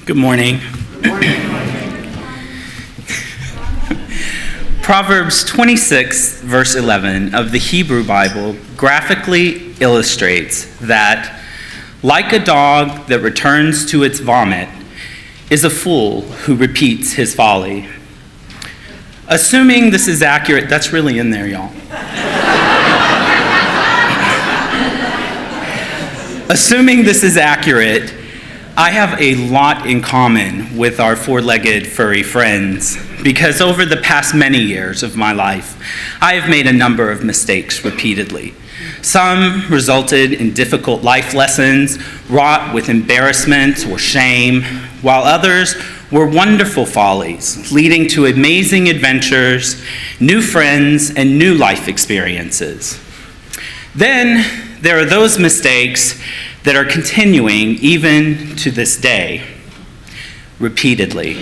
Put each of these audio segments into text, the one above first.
Good morning. Proverbs 26, verse 11 of the Hebrew Bible graphically illustrates that, like a dog that returns to its vomit, is a fool who repeats his folly. Assuming this is accurate, that's really in there, y'all. Assuming this is accurate, I have a lot in common with our four-legged furry friends because over the past many years of my life, I have made a number of mistakes repeatedly. Some resulted in difficult life lessons wrought with embarrassment or shame, while others were wonderful follies leading to amazing adventures, new friends, and new life experiences. Then there are those mistakes that are continuing even to this day, repeatedly.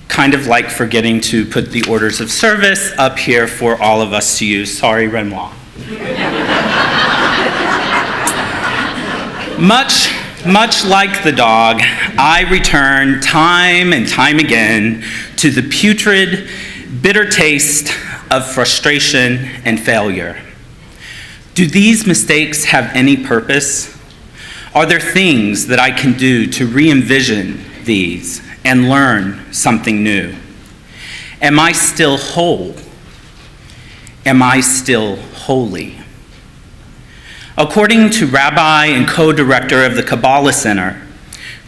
Kind of like forgetting to put the orders of service up here for all of us to use. Sorry, Ranwa. Much like the dog, I return time and time again to the putrid, bitter taste of frustration and failure. Do these mistakes have any purpose? Are there things that I can do to re-envision these and learn something new? Am I still whole? Am I still holy? According to Rabbi and co-director of the Kabbalah Center,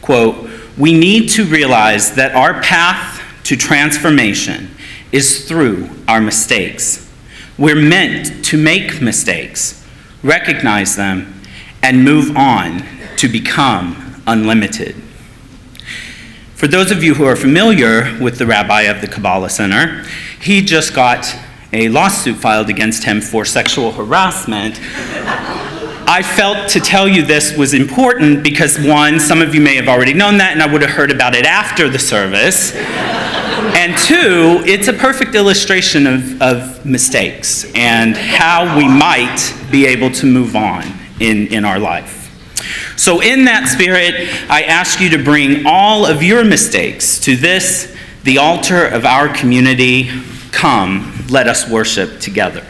quote, "We need to realize that our path to transformation is through our mistakes. We're meant to make mistakes, recognize them, and move on to become unlimited." For those of you who are familiar with the rabbi of the Kabbalah Center, he just got a lawsuit filed against him for sexual harassment. I felt to tell you this was important because, one, some of you may have already known that, and I would have heard about it after the service. And two, it's a perfect illustration of mistakes and how we might be able to move on in our life. So in that spirit, I ask you to bring all of your mistakes to this, the altar of our community. Come, let us worship together.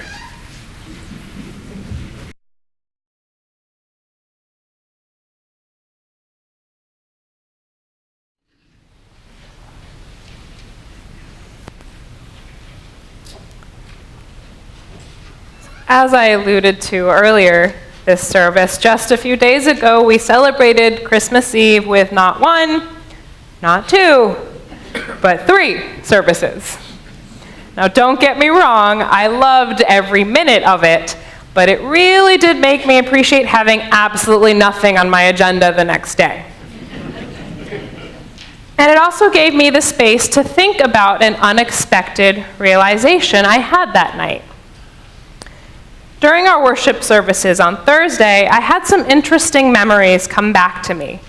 As I alluded to earlier this service, just a few days ago, we celebrated Christmas Eve with not one, not two, but 3 services. Now, don't get me wrong, I loved every minute of it, but it really did make me appreciate having absolutely nothing on my agenda the next day. And it also gave me the space to think about an unexpected realization I had that night. During our worship services on Thursday, I had some interesting memories come back to me,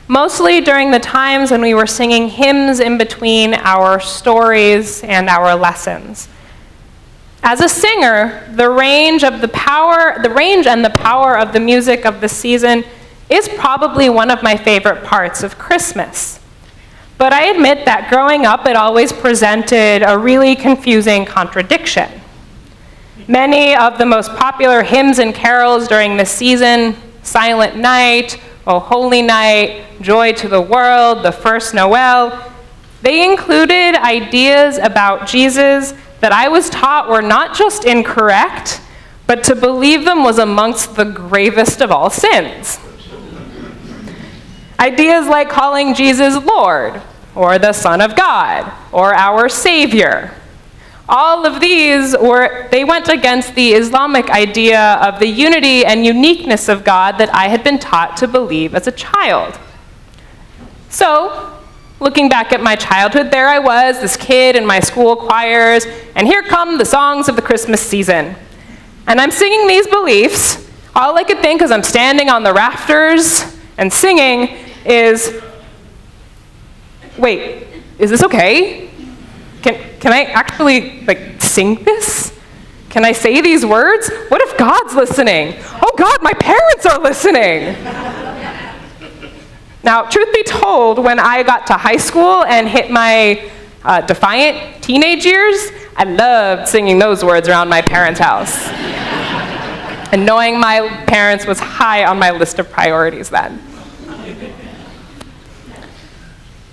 mostly during the times when we were singing hymns in between our stories and our lessons. As a singer, the range and the power of the music of the season is probably one of my favorite parts of Christmas. But I admit that growing up, it always presented a really confusing contradiction. Many of the most popular hymns and carols during the season, Silent Night, O Holy Night, Joy to the World, The First Noel, they included ideas about Jesus that I was taught were not just incorrect, but to believe them was amongst the gravest of all sins. Ideas like calling Jesus Lord, or the Son of God, or our Savior. All of these they went against the Islamic idea of the unity and uniqueness of God that I had been taught to believe as a child. So, looking back at my childhood, there I was, this kid in my school choirs, and here come the songs of the Christmas season. And I'm singing these beliefs. All I could think as I'm standing on the rafters and singing is, wait, is this okay? Can I actually, sing this? Can I say these words? What if God's listening? Oh God, my parents are listening! Now, truth be told, when I got to high school and hit my defiant teenage years, I loved singing those words around my parents' house. And knowing my parents was high on my list of priorities then.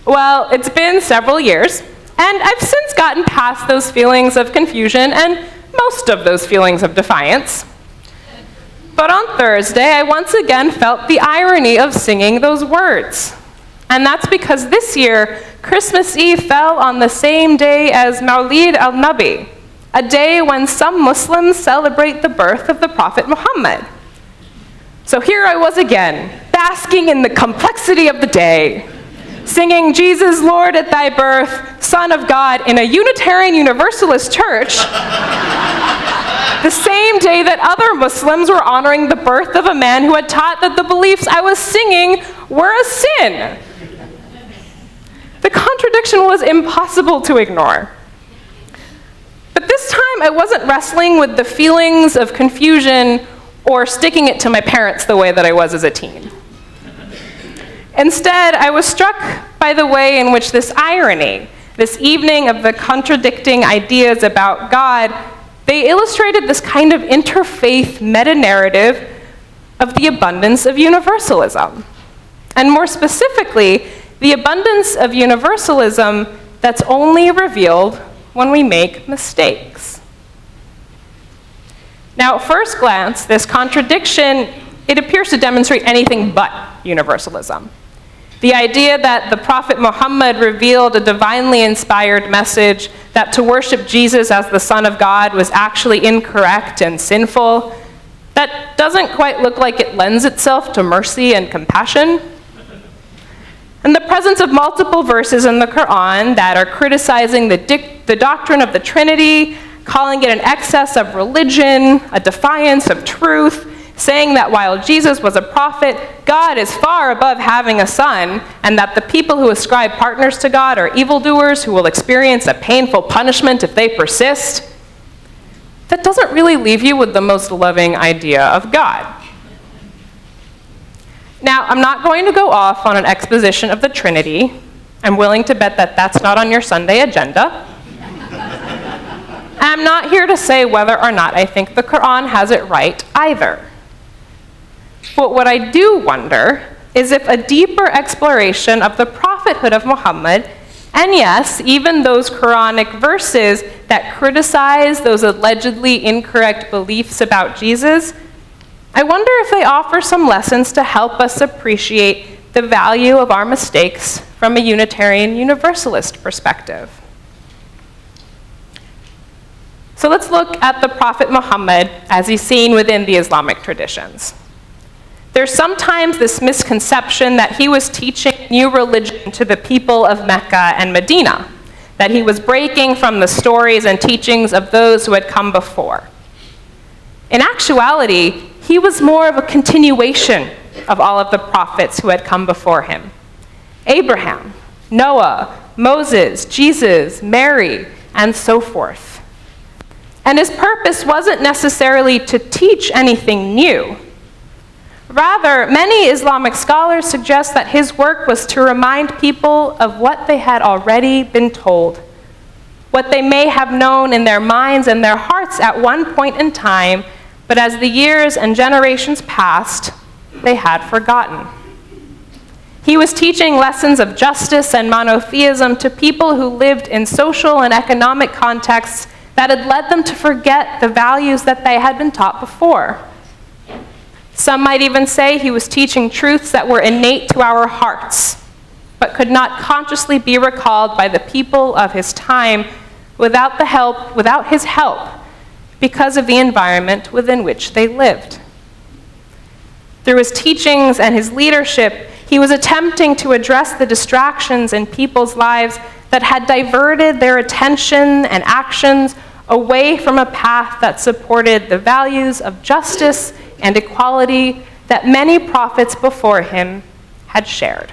Well, it's been several years, and I've since gotten past those feelings of confusion and most of those feelings of defiance. But on Thursday, I once again felt the irony of singing those words. And that's because this year, Christmas Eve fell on the same day as Mawlid al-Nabi, a day when some Muslims celebrate the birth of the Prophet Muhammad. So here I was again, basking in the complexity of the day, singing Jesus, Lord at thy birth, Son of God, in a Unitarian Universalist church, the same day that other Muslims were honoring the birth of a man who had taught that the beliefs I was singing were a sin. The contradiction was impossible to ignore. But this time I wasn't wrestling with the feelings of confusion or sticking it to my parents the way that I was as a teen. Instead, I was struck by the way in which this irony, this evening of the contradicting ideas about God, they illustrated this kind of interfaith meta-narrative of the abundance of universalism. And more specifically, the abundance of universalism that's only revealed when we make mistakes. Now, at first glance, this contradiction, it appears to demonstrate anything but universalism. The idea that the Prophet Muhammad revealed a divinely inspired message that to worship Jesus as the Son of God was actually incorrect and sinful, that doesn't quite look like it lends itself to mercy and compassion. And the presence of multiple verses in the Quran that are criticizing the doctrine of the Trinity, calling it an excess of religion, a defiance of truth, saying that while Jesus was a prophet, God is far above having a son, and that the people who ascribe partners to God are evildoers who will experience a painful punishment if they persist, that doesn't really leave you with the most loving idea of God. Now, I'm not going to go off on an exposition of the Trinity. I'm willing to bet that that's not on your Sunday agenda. I'm not here to say whether or not I think the Quran has it right either. But what I do wonder is if a deeper exploration of the prophethood of Muhammad, and yes, even those Quranic verses that criticize those allegedly incorrect beliefs about Jesus, I wonder if they offer some lessons to help us appreciate the value of our mistakes from a Unitarian Universalist perspective. So let's look at the Prophet Muhammad as he's seen within the Islamic traditions. There's sometimes this misconception that he was teaching new religion to the people of Mecca and Medina, that he was breaking from the stories and teachings of those who had come before. In actuality, he was more of a continuation of all of the prophets who had come before him. Abraham, Noah, Moses, Jesus, Mary, and so forth. And his purpose wasn't necessarily to teach anything new. Rather, many Islamic scholars suggest that his work was to remind people of what they had already been told, what they may have known in their minds and their hearts at one point in time, but as the years and generations passed, they had forgotten. He was teaching lessons of justice and monotheism to people who lived in social and economic contexts that had led them to forget the values that they had been taught before. Some might even say he was teaching truths that were innate to our hearts, but could not consciously be recalled by the people of his time without his help, because of the environment within which they lived. Through his teachings and his leadership, he was attempting to address the distractions in people's lives that had diverted their attention and actions away from a path that supported the values of justice and equality that many prophets before him had shared.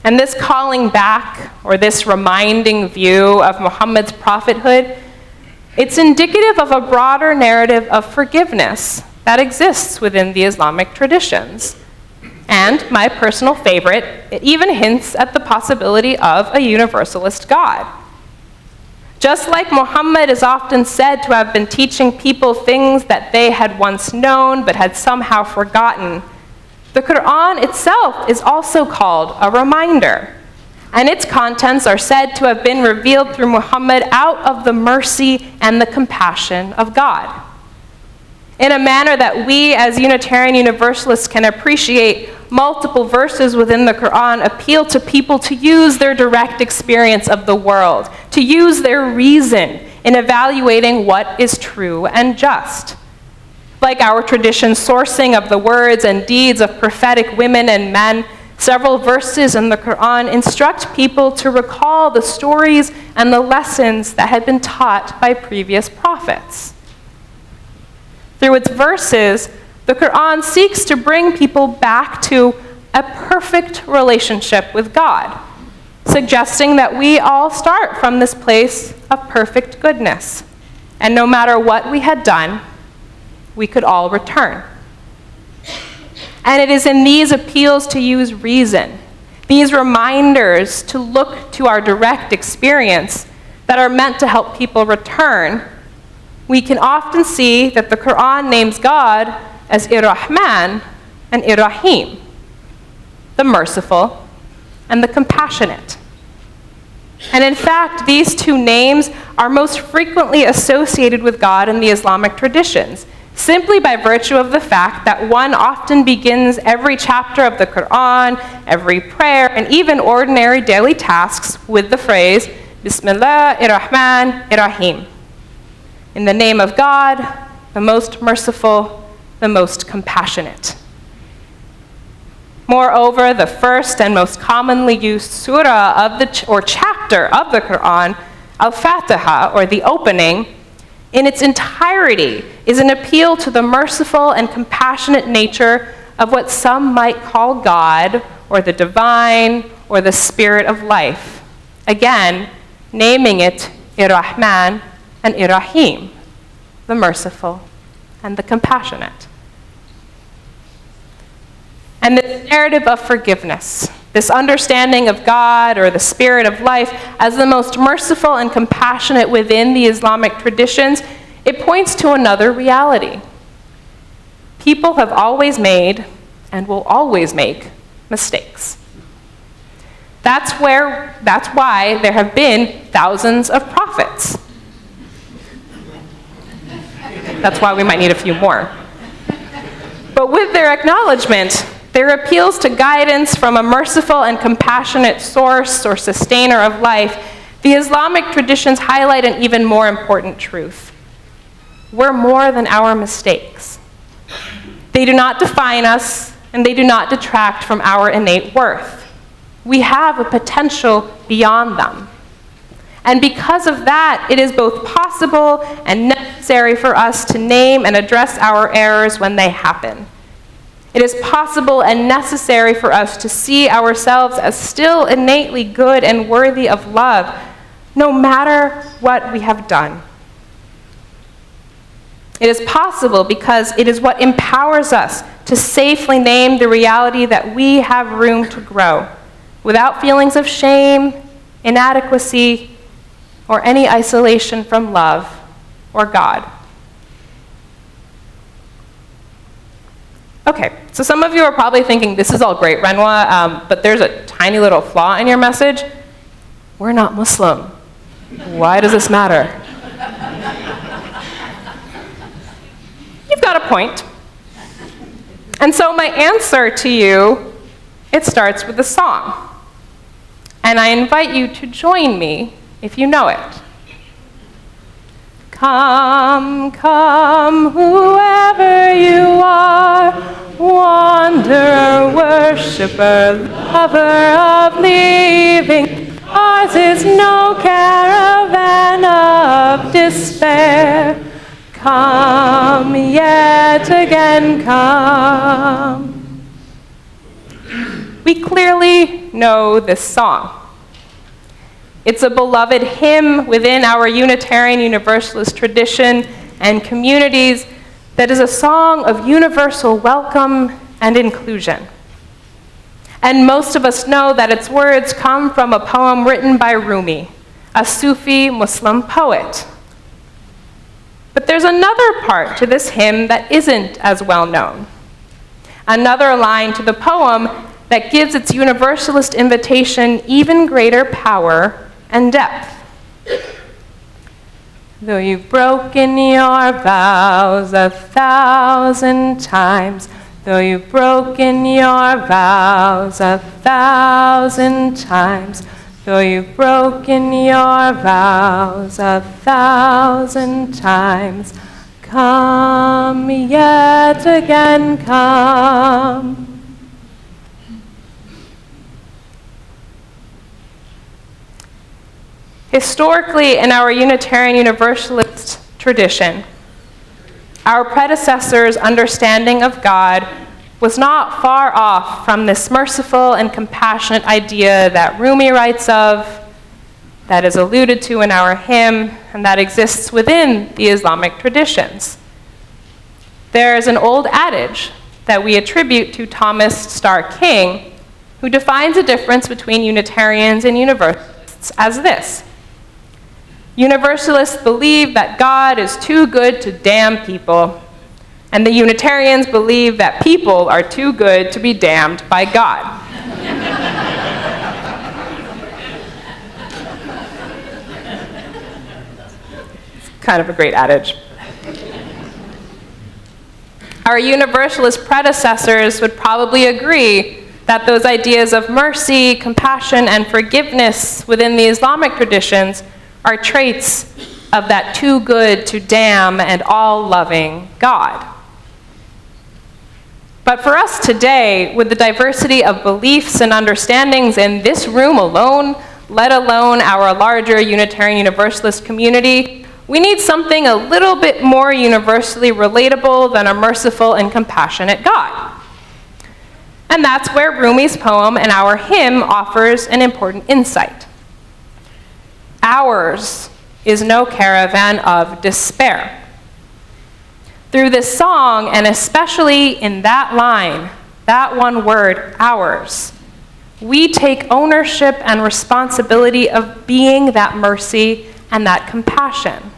And this calling back, or this reminding view of Muhammad's prophethood, it's indicative of a broader narrative of forgiveness that exists within the Islamic traditions. And my personal favorite, it even hints at the possibility of a universalist God. Just like Muhammad is often said to have been teaching people things that they had once known but had somehow forgotten, the Quran itself is also called a reminder, and its contents are said to have been revealed through Muhammad out of the mercy and the compassion of God. In a manner that we as Unitarian Universalists can appreciate, multiple verses within the Quran appeal to people to use their direct experience of the world, to use their reason in evaluating what is true and just. Like our tradition's sourcing of the words and deeds of prophetic women and men, several verses in the Quran instruct people to recall the stories and the lessons that had been taught by previous prophets. Through its verses, the Quran seeks to bring people back to a perfect relationship with God, suggesting that we all start from this place of perfect goodness, and no matter what we had done, we could all return. And it is in these appeals to use reason, these reminders to look to our direct experience that are meant to help people return, we can often see that the Quran names God as Ir-Rahman and Ir-Rahim, the merciful and the compassionate. And in fact, these two names are most frequently associated with God in the Islamic traditions, simply by virtue of the fact that one often begins every chapter of the Quran, every prayer, and even ordinary daily tasks with the phrase, Bismillah ir-Rahman ir-Rahim. In the name of God, the most merciful, the most compassionate. Moreover, the first and most commonly used surah or chapter of the Quran, Al-Fatiha, or the opening, in its entirety is an appeal to the merciful and compassionate nature of what some might call God, or the divine, or the spirit of life. Again, naming it Ir-Rahman and Ir-Rahim, the merciful and the compassionate. And this narrative of forgiveness, this understanding of God or the spirit of life as the most merciful and compassionate within the Islamic traditions, it points to another reality. People have always made and will always make mistakes. That's why there have been thousands of prophets. That's why we might need a few more. But with their acknowledgement, their appeals to guidance from a merciful and compassionate source or sustainer of life, the Islamic traditions highlight an even more important truth. We're more than our mistakes. They do not define us, and they do not detract from our innate worth. We have a potential beyond them. And because of that, it is both possible and necessary for us to name and address our errors when they happen. It is possible and necessary for us to see ourselves as still innately good and worthy of love, no matter what we have done. It is possible because it is what empowers us to safely name the reality that we have room to grow, without feelings of shame, inadequacy, or any isolation from love or God. Okay, so some of you are probably thinking, this is all great, Ranwa, but there's a tiny little flaw in your message. We're not Muslim. Why does this matter? You've got a point. And so my answer to you, it starts with a song. And I invite you to join me if you know it. Come, come, whoever you are, wanderer, worshiper, lover of leaving. Ours is no caravan of despair. Come, yet again come. We clearly know this song. It's a beloved hymn within our Unitarian Universalist tradition and communities that is a song of universal welcome and inclusion. And most of us know that its words come from a poem written by Rumi, a Sufi Muslim poet. But there's another part to this hymn that isn't as well known. Another line to the poem that gives its universalist invitation even greater power and depth. Though you've broken your vows 1,000 times, though you've broken your vows 1,000 times, though you've broken your vows 1,000 times, come yet again, come. Historically, in our Unitarian Universalist tradition, our predecessors' understanding of God was not far off from this merciful and compassionate idea that Rumi writes of, that is alluded to in our hymn, and that exists within the Islamic traditions. There is an old adage that we attribute to Thomas Starr King, who defines the difference between Unitarians and Universalists as this: Universalists believe that God is too good to damn people, and the Unitarians believe that people are too good to be damned by God. It's kind of a great adage. Our Universalist predecessors would probably agree that those ideas of mercy, compassion, and forgiveness within the Islamic traditions are traits of that too good to damn and all-loving God. But for us today, with the diversity of beliefs and understandings in this room alone, let alone our larger Unitarian Universalist community, we need something a little bit more universally relatable than a merciful and compassionate God. And that's where Rumi's poem and our hymn offers an important insight. Ours is no caravan of despair. Through this song, and especially in that line, that one word, ours, we take ownership and responsibility of being that mercy and that compassion.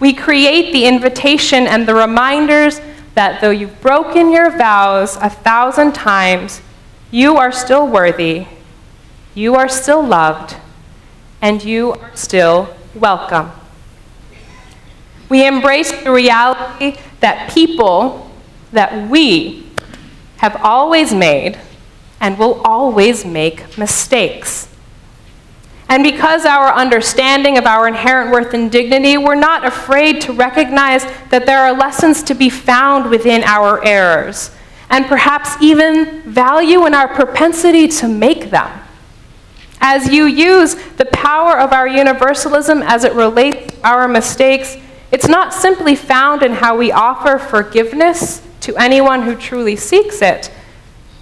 We create the invitation and the reminders that though you've broken your vows 1,000 times, you are still worthy, you are still loved, and you are still welcome. We embrace the reality that people, that we, have always made and will always make mistakes. And because our understanding of our inherent worth and dignity, we're not afraid to recognize that there are lessons to be found within our errors, and perhaps even value in our propensity to make them. As you use the power of our universalism as it relates to our mistakes, it's not simply found in how we offer forgiveness to anyone who truly seeks it,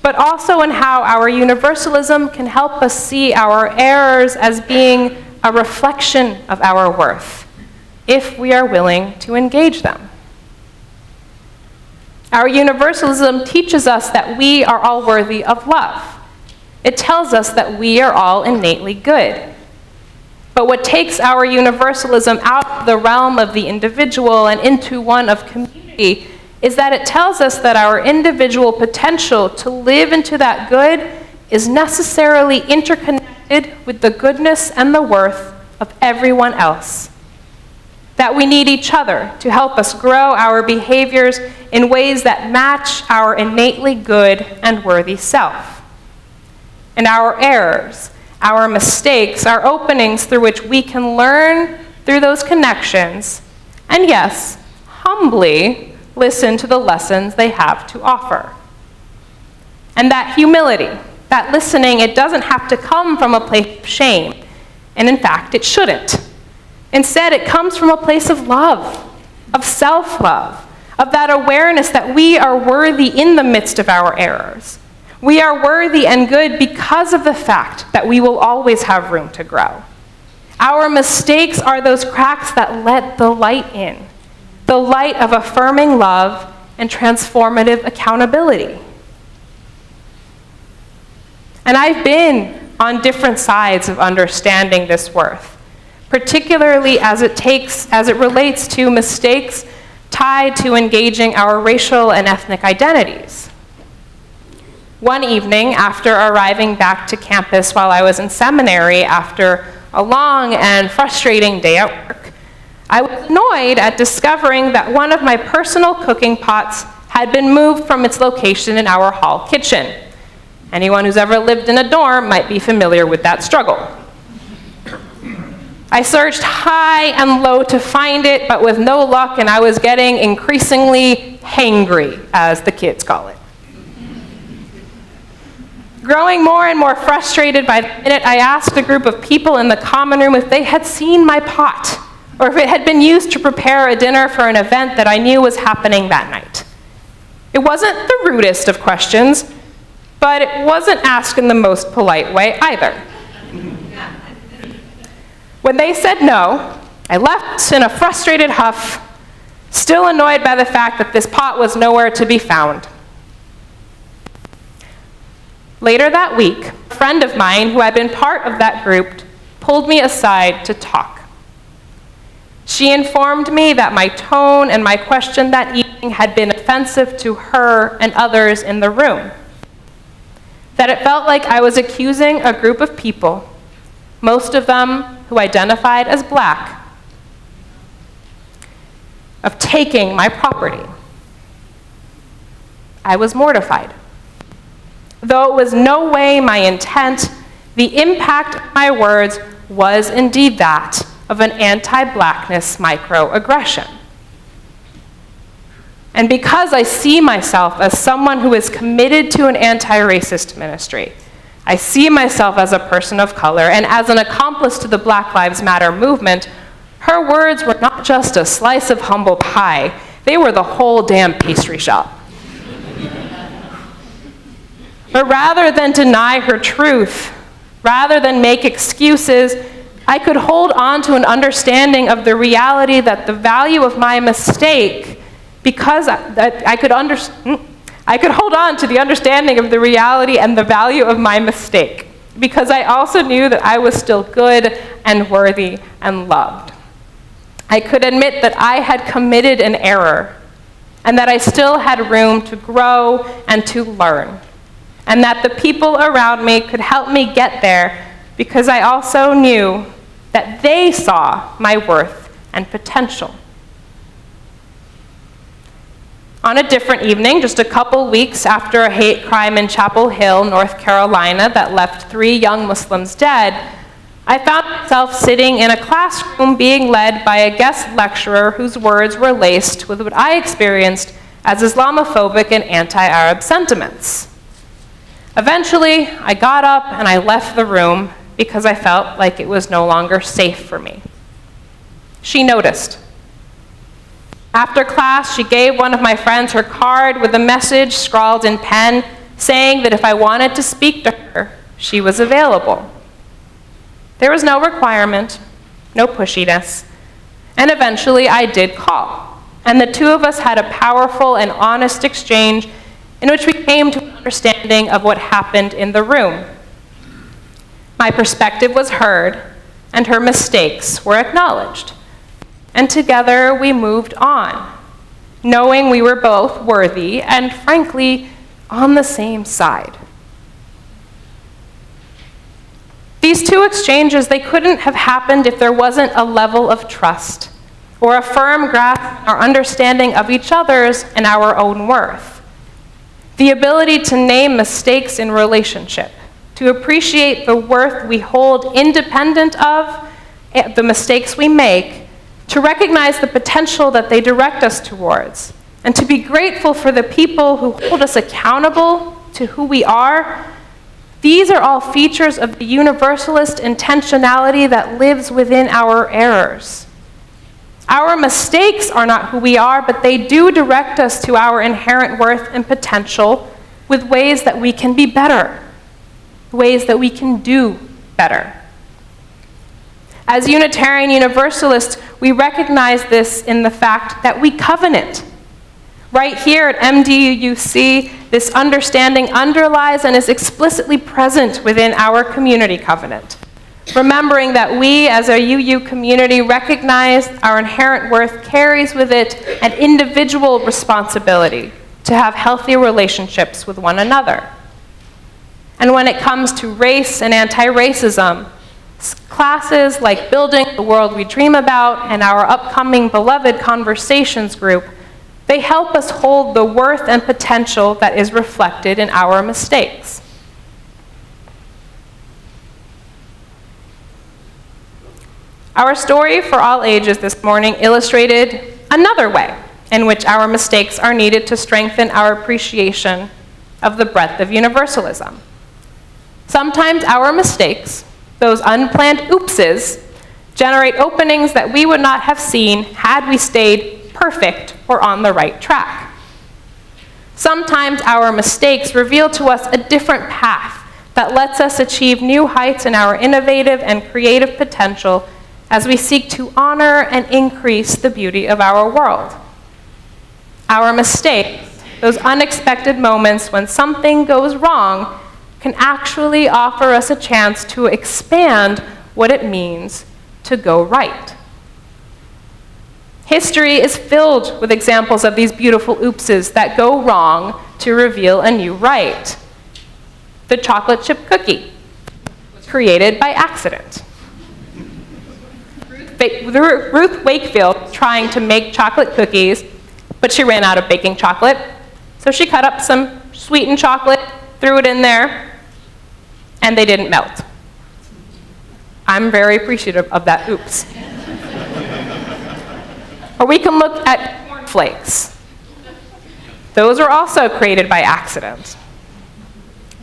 but also in how our universalism can help us see our errors as being a reflection of our worth, if we are willing to engage them. Our universalism teaches us that we are all worthy of love. It tells us that we are all innately good. But what takes our universalism out of the realm of the individual and into one of community is that it tells us that our individual potential to live into that good is necessarily interconnected with the goodness and the worth of everyone else. That we need each other to help us grow our behaviors in ways that match our innately good and worthy self. And our errors, our mistakes, are openings through which we can learn through those connections, and yes, humbly listen to the lessons they have to offer. And that humility, that listening, it doesn't have to come from a place of shame, and in fact, it shouldn't. Instead, it comes from a place of love, of self-love, of that awareness that we are worthy in the midst of our errors. We are worthy and good because of the fact that we will always have room to grow. Our mistakes are those cracks that let the light in, the light of affirming love and transformative accountability. And I've been on different sides of understanding this worth, particularly as it relates to mistakes tied to engaging our racial and ethnic identities. One evening, after arriving back to campus while I was in seminary after a long and frustrating day at work, I was annoyed at discovering that one of my personal cooking pots had been moved from its location in our hall kitchen. Anyone who's ever lived in a dorm might be familiar with that struggle. I searched high and low to find it, but with no luck, and I was getting increasingly hangry, as the kids call it. Growing more and more frustrated by the minute, I asked a group of people in the common room if they had seen my pot, or if it had been used to prepare a dinner for an event that I knew was happening that night. It wasn't the rudest of questions, but it wasn't asked in the most polite way either. When they said no, I left in a frustrated huff, still annoyed by the fact that this pot was nowhere to be found. Later that week, a friend of mine who had been part of that group pulled me aside to talk. She informed me that my tone and my question that evening had been offensive to her and others in the room. That it felt like I was accusing a group of people, most of them who identified as Black, of taking my property. I was mortified. Though it was no way my intent, the impact of my words was indeed that of an anti-Blackness microaggression. And because I see myself as someone who is committed to an anti-racist ministry, I see myself as a person of color and as an accomplice to the Black Lives Matter movement, her words were not just a slice of humble pie, they were the whole damn pastry shop. But rather than deny her truth, rather than make excuses, I could hold on to an understanding of the reality that the value of my mistake, because I could hold on to the understanding of the reality and the value of my mistake, because I also knew that I was still good and worthy and loved. I could admit that I had committed an error, and that I still had room to grow and to learn, and that the people around me could help me get there, because I also knew that they saw my worth and potential. On a different evening, just a couple weeks after a hate crime in Chapel Hill, North Carolina, that left 3 young Muslims dead, I found myself sitting in a classroom being led by a guest lecturer whose words were laced with what I experienced as Islamophobic and anti-Arab sentiments. Eventually, I got up and I left the room because I felt like it was no longer safe for me. She noticed. After class, she gave one of my friends her card with a message scrawled in pen saying that if I wanted to speak to her, she was available. There was no requirement, no pushiness, and eventually I did call. And the 2 of us had a powerful and honest exchange in which we came to an understanding of what happened in the room. My perspective was heard, and her mistakes were acknowledged. And together we moved on, knowing we were both worthy and, frankly, on the same side. These 2 exchanges, they couldn't have happened if there wasn't a level of trust or a firm grasp or understanding of each other's and our own worth. The ability to name mistakes in relationship, to appreciate the worth we hold independent of the mistakes we make, to recognize the potential that they direct us towards, and to be grateful for the people who hold us accountable to who we are. These are all features of the universalist intentionality that lives within our errors. Our mistakes are not who we are, but they do direct us to our inherent worth and potential with ways that we can be better, ways that we can do better. As Unitarian Universalists, we recognize this in the fact that we covenant. Right here at MDUUC, this understanding underlies and is explicitly present within our community covenant. Remembering that we, as a UU community, recognize our inherent worth carries with it an individual responsibility to have healthy relationships with one another. And when it comes to race and anti-racism, classes like Building the World We Dream About and our upcoming Beloved Conversations group, they help us hold the worth and potential that is reflected in our mistakes. Our story for all ages this morning illustrated another way in which our mistakes are needed to strengthen our appreciation of the breadth of universalism. Sometimes our mistakes, those unplanned oopses, generate openings that we would not have seen had we stayed perfect or on the right track. Sometimes our mistakes reveal to us a different path that lets us achieve new heights in our innovative and creative potential as we seek to honor and increase the beauty of our world. Our mistakes, those unexpected moments when something goes wrong, can actually offer us a chance to expand what it means to go right. History is filled with examples of these beautiful oopses that go wrong to reveal a new right. The chocolate chip cookie was created by accident. Ruth Wakefield was trying to make chocolate cookies, but she ran out of baking chocolate, so she cut up some sweetened chocolate, threw it in there, and they didn't melt. I'm very appreciative of that oops. Or we can look at cornflakes. Those are also created by accident.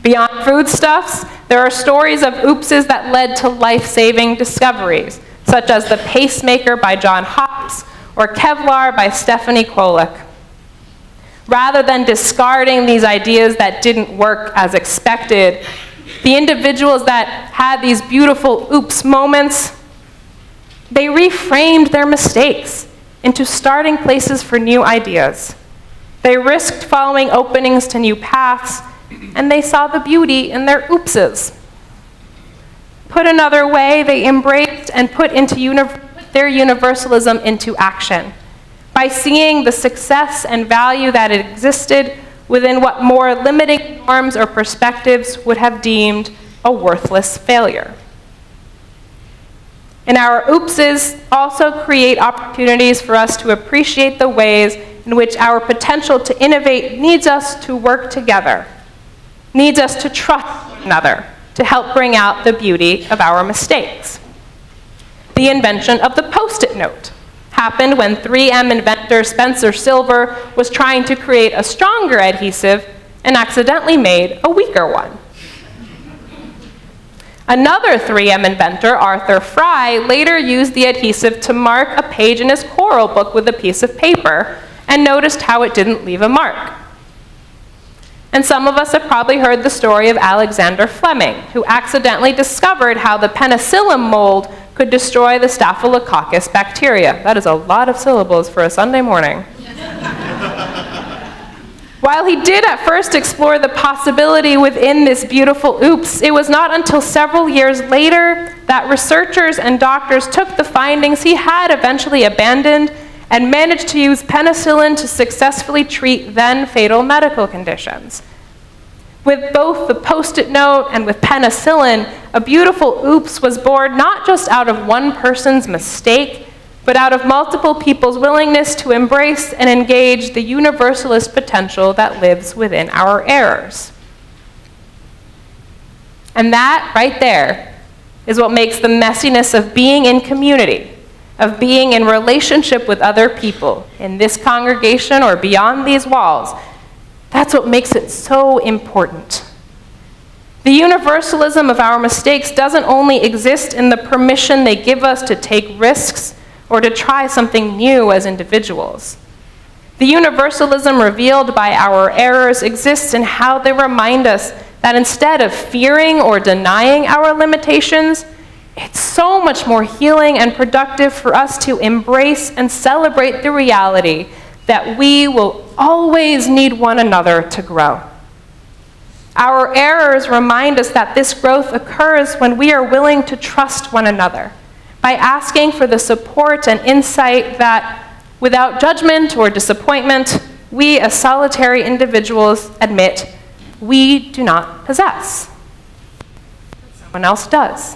Beyond foodstuffs, there are stories of oopses that led to life-saving discoveries, such as the pacemaker by John Hopps or Kevlar by Stephanie Kolek. Rather than discarding these ideas that didn't work as expected, the individuals that had these beautiful oops moments, they reframed their mistakes into starting places for new ideas. They risked following openings to new paths, and they saw the beauty in their oopses. Put another way, they embraced and put their universalism into action by seeing the success and value that existed within what more limiting norms or perspectives would have deemed a worthless failure. And our oopses also create opportunities for us to appreciate the ways in which our potential to innovate needs us to work together, needs us to trust one another, to help bring out the beauty of our mistakes. The invention of the Post-it note happened when 3M inventor Spencer Silver was trying to create a stronger adhesive and accidentally made a weaker one. Another 3M inventor, Arthur Fry, later used the adhesive to mark a page in his choral book with a piece of paper and noticed how it didn't leave a mark. And some of us have probably heard the story of Alexander Fleming, who accidentally discovered how the penicillin mold could destroy the Staphylococcus bacteria. That is a lot of syllables for a Sunday morning. While he did at first explore the possibility within this beautiful oops, it was not until several years later that researchers and doctors took the findings he had eventually abandoned and managed to use penicillin to successfully treat then fatal medical conditions. With both the Post-it note and with penicillin, a beautiful oops was born not just out of one person's mistake, but out of multiple people's willingness to embrace and engage the universalist potential that lives within our errors. And that, right there, is what makes the messiness of being in community, of being in relationship with other people, in this congregation or beyond these walls, that's what makes it so important. The universalism of our mistakes doesn't only exist in the permission they give us to take risks or to try something new as individuals. The universalism revealed by our errors exists in how they remind us that instead of fearing or denying our limitations, it's so much more healing and productive for us to embrace and celebrate the reality that we will always need one another to grow. Our errors remind us that this growth occurs when we are willing to trust one another, by asking for the support and insight that, without judgment or disappointment, we as solitary individuals admit we do not possess. Someone else does.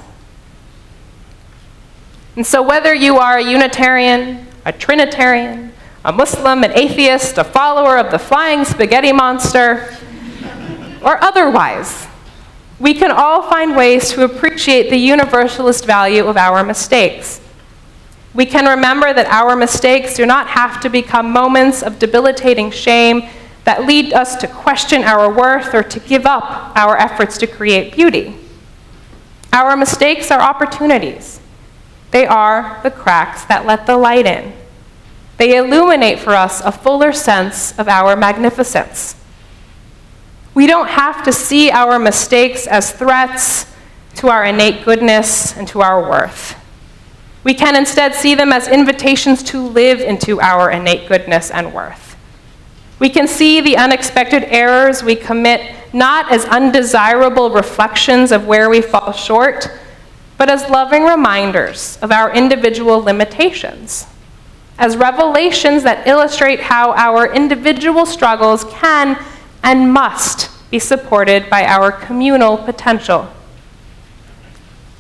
And so whether you are a Unitarian, a Trinitarian, a Muslim, an atheist, a follower of the flying spaghetti monster, or otherwise, we can all find ways to appreciate the universalist value of our mistakes. We can remember that our mistakes do not have to become moments of debilitating shame that lead us to question our worth or to give up our efforts to create beauty. Our mistakes are opportunities. They are the cracks that let the light in. They illuminate for us a fuller sense of our magnificence. We don't have to see our mistakes as threats to our innate goodness and to our worth. We can instead see them as invitations to live into our innate goodness and worth. We can see the unexpected errors we commit not as undesirable reflections of where we fall short, but as loving reminders of our individual limitations, as revelations that illustrate how our individual struggles can and must be supported by our communal potential.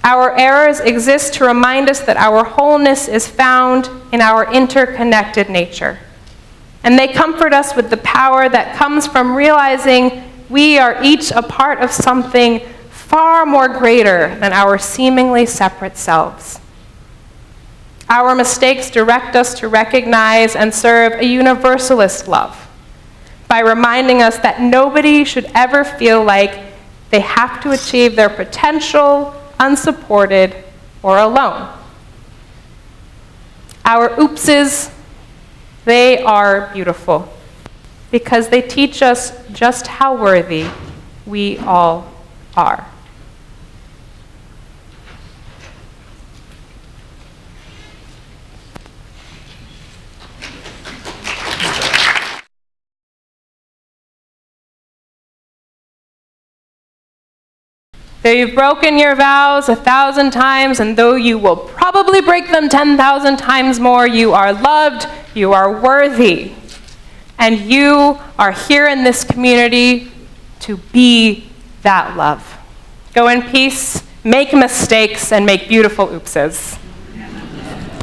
Our errors exist to remind us that our wholeness is found in our interconnected nature. And they comfort us with the power that comes from realizing we are each a part of something far more greater than our seemingly separate selves. Our mistakes direct us to recognize and serve a universalist love by reminding us that nobody should ever feel like they have to achieve their potential unsupported or alone. Our oopses, they are beautiful because they teach us just how worthy we all are. Though you've broken your vows 1,000 times, and though you will probably break them 10,000 times more, you are loved, you are worthy, and you are here in this community to be that love. Go in peace, make mistakes, and make beautiful oopses.